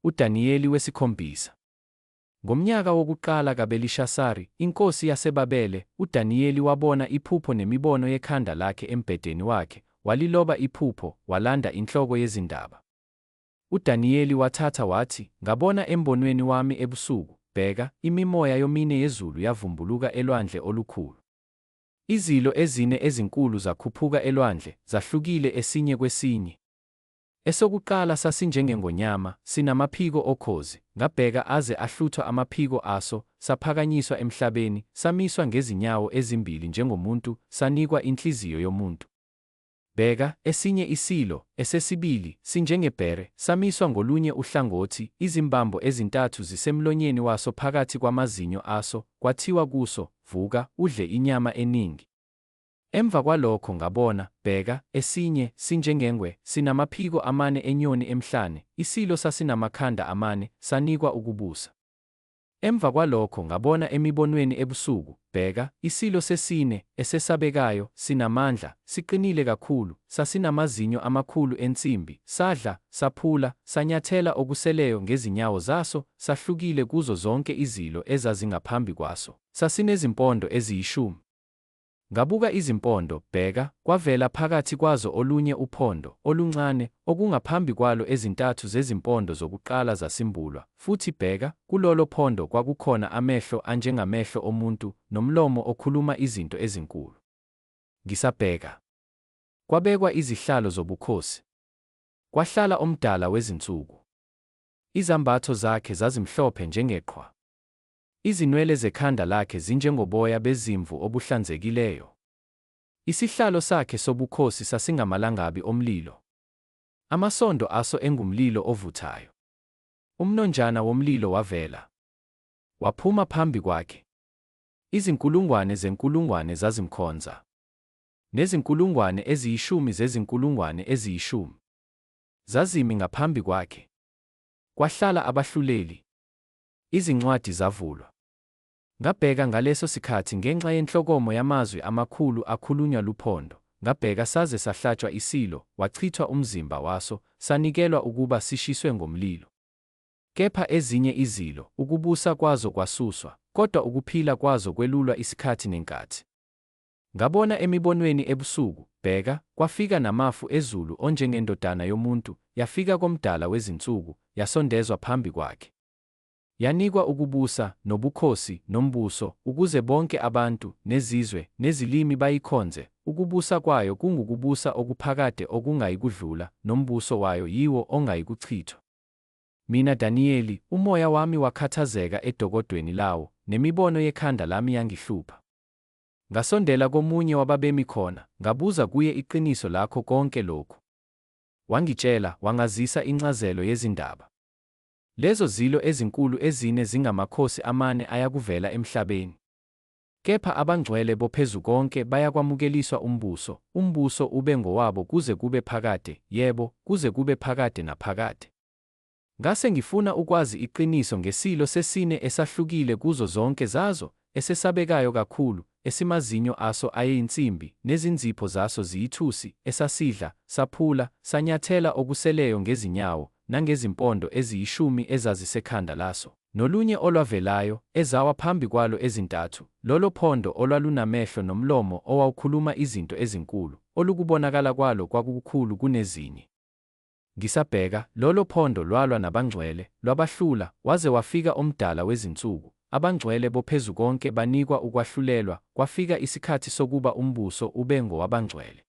uDaniyeli wesikhombisa. Ngomnyaka wokuqala kaBelishasari, inkosi yaseBabele, uDaniyeli wabona iphupho nemibono yekhanda lakhe embhedeni wakhe, waliloba iphupho, walanda inhloko yezindaba. UDaniyeli wathatha wathi, ngabona embonweni wami ebusuku, bheka, imimoya yomine yezulu yavumbuluka elwandle olukhulu. Izilo ezine ezinkulu zakhuphuka elwandle, zahlukile esinye kwesinye. Esokuqala sasinjengengonyama, sinamaphiko okhozi, ngabheka aze ahluthwa amaphiko aso, saphakanyiswa emhlabeni, samiswa ngezinyawo ezimbili njengomuntu, sanikwa inhliziyo yomuntu. Bheka, esinye isilo, esesibili, sinjengebhere, samiswa ngolunye uhlangothi, izimbambo ezintathu zisemlonyeni waso phakathi kwamazinyo aso, kwathiwa kuso, vuka, udle inyama eningi. Emva kwalokho ngabona, bheka, esinye, sinjengengwe, sinamaphiko amane enyoni emhlane, isilo sasinamakhanda amane, sanikwa ukubusa. Emva kwalokho ngabona emibonweni ebusuku, bheka, isilo sesine, esesabekayo, sinamandla, siqinile kakhulu, sasinamazinyo amakhulu ensimbi, sadla, saphula, sanyathela okuseleyo ngezinyawo zaso, sahlukile kuzo zonke izilo ezazingaphambi kwaso, sasinezimpondo eziyishumi. Ngabuka izimpondo, bheka, kwavela phakathi kwazo olunye uphondo, oluncane, okungaphambi kwalo ezintathu zezimpondo zokuqala zasimbulwa, futhi bheka, kulolo phondo kwakukhona amehlo anjengamehlo omuntu, nomlomo okhuluma izinto ezinkulu. Ngisabheka, kwabekwa izihlalo zobukhosi. Kwahlala omdala wezinsuku. Izambatho zakhe zazimhlophe njengeqhwa. Izinwele zekhanda lakhe zinjengoboya bezimvu obuhlanzekileyo. Isihlalo sakhe sobukhosi sasingamalangabi omlilo. Amasondo aso engumlilo ovuthayo. Umnonjana womlilo wavela. Waphuma phambi kwakhe. Izinkulungwane zenkulungwane zazimkhonza. Nezinkulungwane eziyishumi zezinkulungwane eziyishumi. Zazimi ngaphambi kwakhe. Kwahlala abahluleli. Izincwadi zavulwa. Ngabheka ngaleso sikhathi ngenxa yenhlokomo yamazwi amakhulu akhulunywa luphondo, ngabheka saze sahlatshwa isilo, wachithwa umzimba waso, sanikelwa ukuba sishiswe ngomlilo. Kepha ezinye izilo, ukubusa kwazo kwasuswa, kodwa ukuphila kwazo kwelulwa isikhathi nenkathi. Ngabona emibonweni ebusuku, bheka, kwafika namafu ezulu onjengendodana yomuntu, yafika komdala wezinsuku, yasondezwa phambi kwakhe. Yanikwa ukubusa, nobukhosi, nombuso, ukuze bonke abantu, nezizwe, nezilimi bayikhonze. Ukubusa kwayo kungukubusa okuphakade okungayikudlula, nombuso wayo yiwo ongayikuchithwa. Mina Daniyeli, umoya wami wakhathazeka edokodweni lawo, nemibono yekhanda lami yangihlupha. Ngasondela komunye wababemi khona, ngabuza kuye iqiniso lakho konke lokhu. Wangitshela, wangazisa incazelo yezindaba. Lezo zilo ezinkulu ezine zingamakhosi amane ayakuvela emhlabeni. Kepha abangcwele bophezukonke bayakwamukeliswa umbuso ube ngowabo kuze kube phakade, yebo, kuze kube phakade naphakade. Ngase ngifuna ukwazi iqiniso ngesilo sesine esahlukile kuzo zonke zazo, esesabekayo kakhulu, esimazinyo aso ayinsimbi, nezinzipho zaso ziyithusi, esasidla, saphula, sanyathela okuseleyo ngezinyawo, nangezimpondo eziyishumi ezazisekhanda laso, nolunye olwavelayo, ezawa phambi kwalo ezintathu, lolo phondo olwalunamehlo nomlomo owawukhuluma izinto ezinkulu, olukubonakala kwalo kwakukukhulu kunezinye. Ngisabheka, lolo phondo lwalwa nabangcwele, lwabahlula, waze wafika omdala wezinsuku. Abangcwele bophezukonke banikwa ukwahlulelwa, kwafika isikhathi sokuba umbuso ube ngowabangcwele.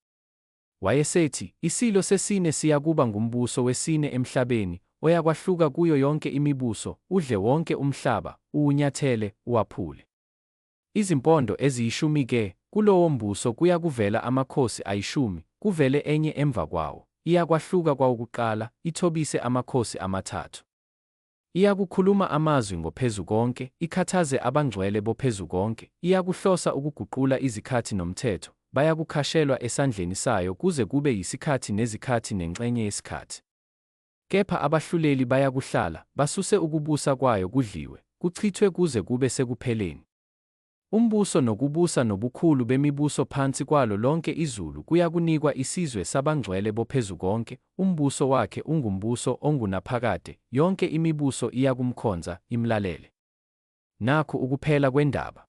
Wayesethi, isilo sesine siyakuba ngumbuso wesine emhlabeni, oyakwahluka kuyo yonke imibuso, udle wonke umhlaba, uwunyathele, uwaphule. Izimpondo eziyishumi-ke, kulowo mbuso kuyakuvela amakhosi ayishumi, kuvele enye emva kwawo, iyakwahluka kwawokuqala, ithobise amakhosi amathathu. Iyakukhuluma amazwi ngophezukonke, ikhathaze abangcwele bophezukonke, iyakuhlosa ukuguqula izikhathi nomthetho, bayakukhashelwa esandleni sayo kuze kube yisikhathi nezikhathi nengxenye yesikhathi. Kepha abahluleli bayakuhlala, basuse ukubusa kwayo kudliwe, kuchithwe kuze kube sekupheleni. Umbuso nokubusa nobukhulu bemibuso phansi kwalo lonke izulu kuyakunikwa isizwe sabangcwele boPhezukonke. Umbuso wakhe ungumbuso ongunaphakade, yonke imibuso iyakumkhonza, imlalele. Nakhu ukuphela kwendaba.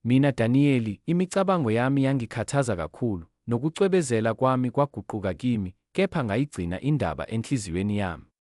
Mina Daniyeli, imicabango yami yangikhathaza kakhulu, nokucwebezela kwami kwaguquka kimi, kepha ngayigcina indaba enhliziyweni yami.